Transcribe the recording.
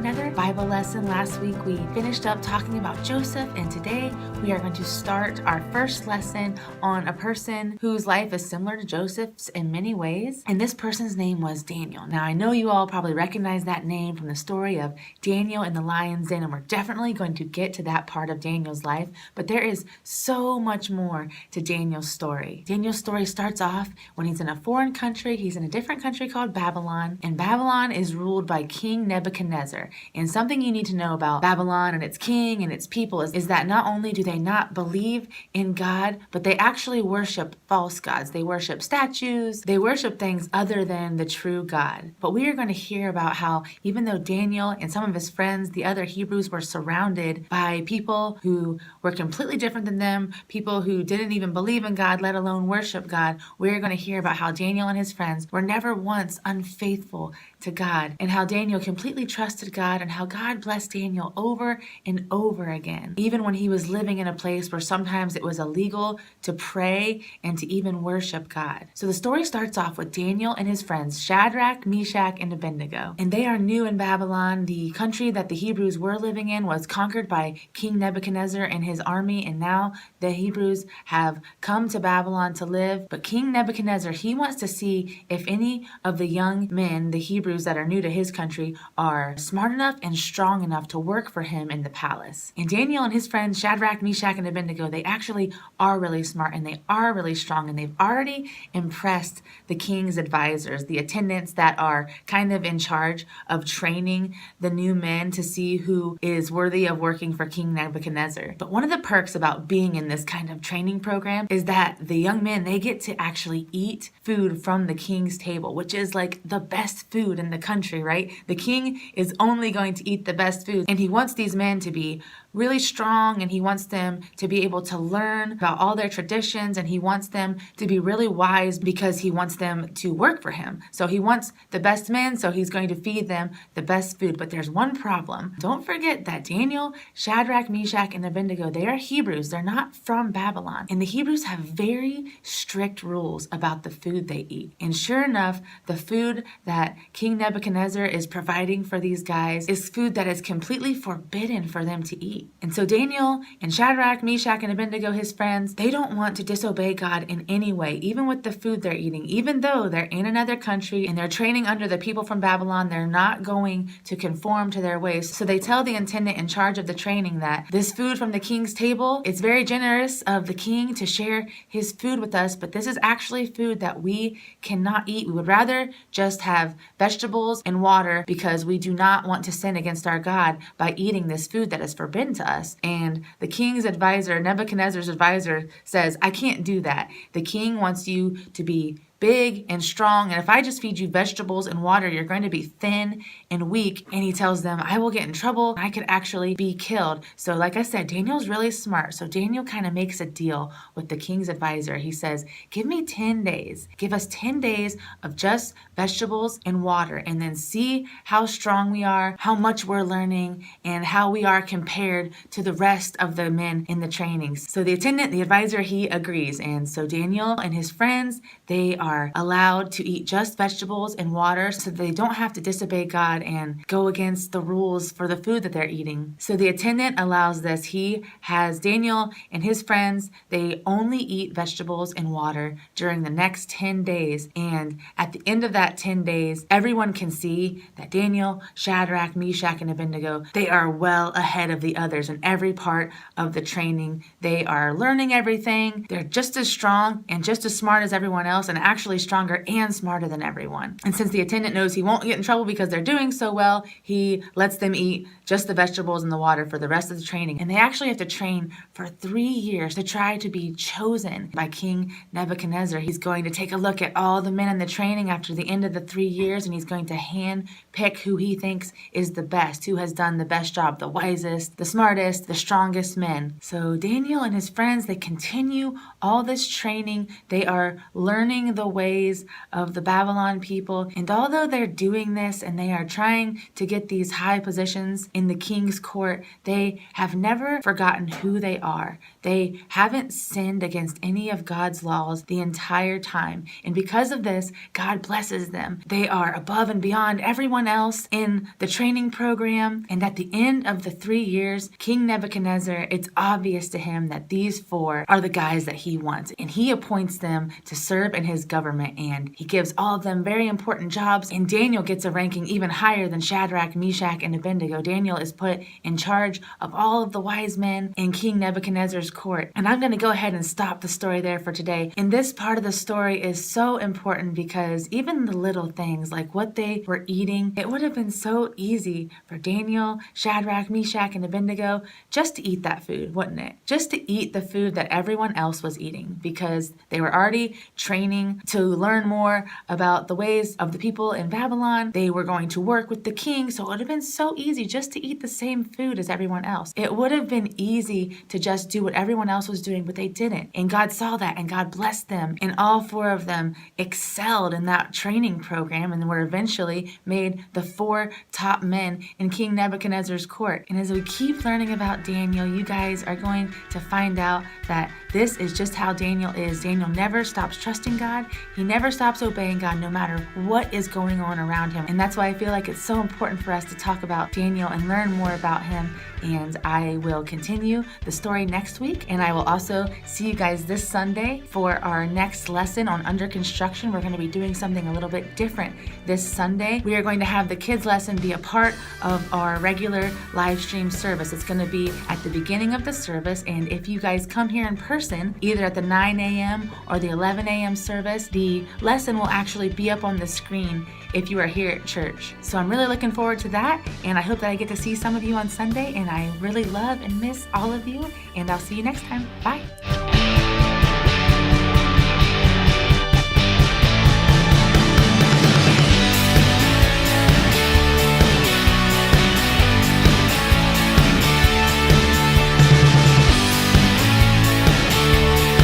another Bible lesson. Last week we finished up talking about Joseph, and today we are going to start our first lesson on a person whose life is similar to Joseph's in many ways, and this person's name was Daniel. Now I know you all probably recognize that name from the story of Daniel in the lion's den, and we're definitely going to get to that part of Daniel's life, but there is so much more to Daniel's story. Daniel's story starts off when he's in a foreign country. He's in a different country called Babylon, and Babylon is ruled by King Nebuchadnezzar. And something you need to know about Babylon and its king and its people is that not only do they not believe in God, but they actually worship false gods. They worship statues. They worship things other than the true God. But we are going to hear about how even though Daniel and some of his friends, the other Hebrews, were surrounded by people who were completely different than them, people who didn't even believe in God, let alone worship God, we're going to hear about how Daniel and his friends were never once unfaithful to God, and how Daniel completely trusted God, and how God blessed Daniel over and over again, even when he was living in a place where sometimes it was illegal to pray and to even worship God. So the story starts off with Daniel and his friends Shadrach, Meshach, and Abednego, and they are new in Babylon. The country that the Hebrews were living in was conquered by King Nebuchadnezzar and his army, and now the Hebrews have come to Babylon to live. But King Nebuchadnezzar, he wants to see if any of the young men, the Hebrews that are new to his country, are smart enough and strong enough to work for him in the palace. And Daniel and his friends Shadrach, Meshach, and Abednego, they actually are really smart and they are really strong, and they've already impressed the king's advisors, the attendants that are kind of in charge of training the new men to see who is worthy of working for King Nebuchadnezzar. But one of the perks about being in this kind of training program is that the young men, they get to actually eat food from the king's table, which is like the best food in the country, right? The king is only going to eat the best food, and he wants these men to be really strong, and he wants them to be able to learn about all their traditions, and he wants them to be really wise because he wants them to work for him. So he wants the best men, so he's going to feed them the best food. But there's one problem. Don't forget that Daniel, Shadrach, Meshach, and Abednego, they are Hebrews. They're not from Babylon. And the Hebrews have very strict rules about the food they eat. And sure enough, the food that King Nebuchadnezzar is providing for these guys is food that is completely forbidden for them to eat. And so Daniel and Shadrach, Meshach, and Abednego, his friends, they don't want to disobey God in any way, even with the food they're eating. Even though they're in another country and they're training under the people from Babylon, they're not going to conform to their ways. So they tell the attendant in charge of the training that this food from the king's table, it's very generous of the king to share his food with us, but this is actually food that we cannot eat. We would rather just have vegetables and water because we do not want to sin against our God by eating this food that is forbidden to us. And the king's advisor, Nebuchadnezzar's advisor, says, I can't do that. The king wants you to be big and strong, and if I just feed you vegetables and water, you're going to be thin and weak. And he tells them, I will get in trouble. I could actually be killed. So like I said, Daniel's really smart. So Daniel kind of makes a deal with the king's advisor. He says, give me 10 days. Give us 10 days of just vegetables and water, and then see how strong we are, how much we're learning, and how we are compared to the rest of the men in the trainings. So the attendant, the advisor, he agrees. And so Daniel and his friends, they are allowed to eat just vegetables and water so they don't have to disobey God and go against the rules for the food that they're eating. So the attendant allows this. He has Daniel and his friends, they only eat vegetables and water during the next 10 days. And at the end of that 10 days, everyone can see that Daniel, Shadrach, Meshach, and Abednego, they are well ahead of the others in every part of the training. They are learning everything. They're just as strong and just as smart as everyone else, and actually stronger and smarter than everyone. And since the attendant knows he won't get in trouble because they're doing so well, he lets them eat just the vegetables and the water for the rest of the training. And they actually have to train for 3 years to try to be chosen by King Nebuchadnezzar. He's going to take a look at all the men in the training after the end of the 3 years, and he's going to hand pick who he thinks is the best, who has done the best job, the wisest, the smartest, the strongest men. So Daniel and his friends, they continue all this training. They are learning the evil ways of the Babylon people. And although they're doing this and they are trying to get these high positions in the king's court, they have never forgotten who they are. They haven't sinned against any of God's laws the entire time. And because of this, God blesses them. They are above and beyond everyone else in the training program. And at the end of the 3 years, King Nebuchadnezzar, it's obvious to him that these 4 are the guys that he wants. And he appoints them to serve in his government. And he gives all of them very important jobs. And Daniel gets a ranking even higher than Shadrach, Meshach, and Abednego. Daniel is put in charge of all of the wise men in King Nebuchadnezzar's court. And I'm going to go ahead and stop the story there for today. And this part of the story is so important because even the little things like what they were eating, it would have been so easy for Daniel, Shadrach, Meshach, and Abednego just to eat that food, wouldn't it? Just to eat the food that everyone else was eating because they were already training to learn more about the ways of the people in Babylon. They were going to work with the king, so it would have been so easy just to eat the same food as everyone else. It would have been easy to just do what everyone else was doing, but they didn't. And God saw that and God blessed them. And all 4 of them excelled in that training program and were eventually made the 4 top men in King Nebuchadnezzar's court. And as we keep learning about Daniel, you guys are going to find out that this is just how Daniel is. Daniel never stops trusting God. He never stops obeying God no matter what is going on around him. And that's why I feel like it's so important for us to talk about Daniel and learn more about him. And I will continue the story next week. And I will also see you guys this Sunday for our next lesson on under construction. We're going to be doing something a little bit different this Sunday. We are going to have the kids lesson be a part of our regular live stream service. It's going to be at the beginning of the service. And if you guys come here in person, either at the 9 a.m. or the 11 a.m. service, the lesson will actually be up on the screen if you are here at church. So I'm really looking forward to that, and I hope that I get to see some of you on Sunday, and I really love and miss all of you, and I'll see you next time. Bye.